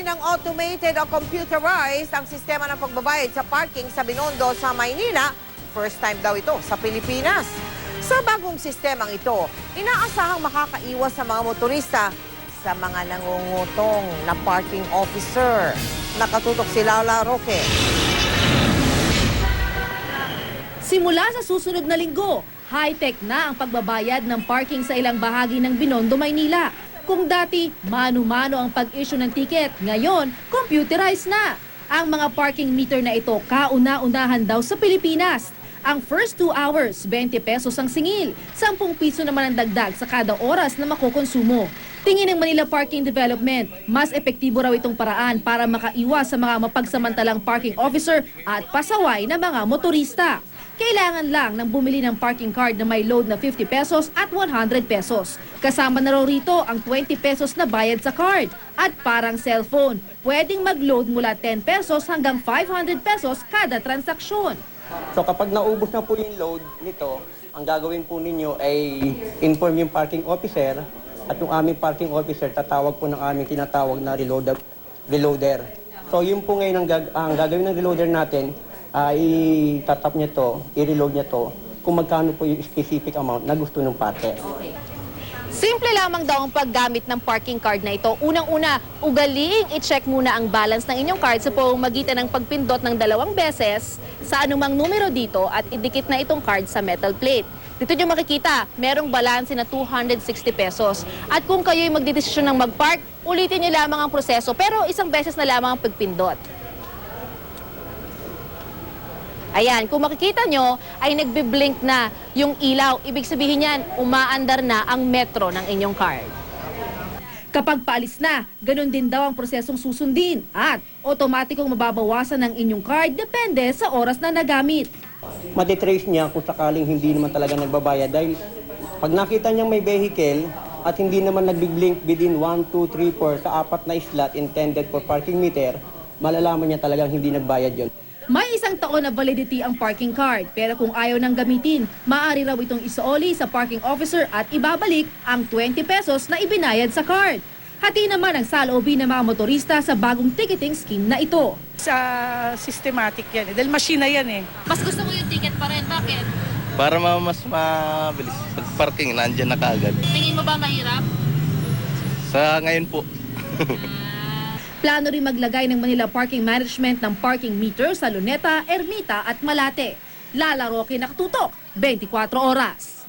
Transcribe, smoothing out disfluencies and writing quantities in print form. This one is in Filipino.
gagawin ng automated o computerized ang sistema ng pagbabayad sa parking sa Binondo sa Maynila. First time daw ito sa Pilipinas. Sa bagong sistemang ito, inaasahang makakaiwas sa mga motorista sa mga nangungutong na parking officer. Nakatutok si Lala Roque. Simula sa susunod na linggo, high-tech na ang pagbabayad ng parking sa ilang bahagi ng Binondo, Maynila. Kung dati, mano-mano ang pag-issue ng ticket, ngayon, computerized na. Ang mga parking meter na ito kauna-unahan daw sa Pilipinas. Ang first 2 hours, 20 pesos ang singil, 10 piso naman ang dagdag sa kada oras na makukonsumo. Tingin ng Manila Parking Development, mas epektibo raw itong paraan para makaiwas sa mga mapagsamantalang parking officer at pasaway na mga motorista. Kailangan lang ng bumili ng parking card na may load na 50 pesos at 100 pesos. Kasama na raw rito ang 20 pesos na bayad sa card. At parang cellphone, pwedeng mag-load mula 10 pesos hanggang 500 pesos kada transaksyon. So kapag naubos na po yung load nito, ang gagawin po ninyo ay inform yung parking officer at yung aming parking officer tatawag po ng aming tinatawag na reloader. So yun po ngayon ang gagawin ng reloader natin, i-tap niya to, i-reload niya to kung magkano po yung specific amount na gusto ng parke. Okay. Simple lamang daw ang paggamit ng parking card na ito. Unang-una, ugaliing i-check muna ang balance ng inyong card sa pamamagitan ng pagpindot ng 2 beses sa anumang numero dito at idikit na itong card sa metal plate. Dito nyo makikita, merong balanse na 260 pesos. At kung kayo'y magdidesisyon ng mag-park, ulitin nyo lamang ang proseso pero isang beses na lamang ang pagpindot. Ayan, kung makikita nyo, ay nagbiblink na yung ilaw. Ibig sabihin yan, umaandar na ang metro ng inyong card. Kapag paalis na, ganun din daw ang prosesong susundin at otomatikong mababawasan ng inyong card depende sa oras na nagamit. Matitrace niya kung sakaling hindi naman talaga nagbabayad dahil pag nakita niyang may vehicle at hindi naman nagbiblink within 1, 2, 3, 4 sa 4 na slot intended for parking meter, malalaman niya talagang hindi nagbayad yon. May 1 taon na validity ang parking card, pero kung ayaw nang gamitin, maaari raw itong isaoli sa parking officer at ibabalik ang 20 pesos na ibinayad sa card. Hati naman ang saloobin ng mga motorista sa bagong ticketing scheme na ito. Sa systematic yan dahil machine na yan eh. Mas gusto mo yung ticket pa rin, bakit? Para mas mabilis. Pag parking, nandyan na kaagad. Tingin mo ba mahirap? Sa ngayon po. Plano rin maglagay ng Manila Parking Management ng parking meter sa Luneta, Ermita at Malate. Lala Roque, nakatutok, 24 oras.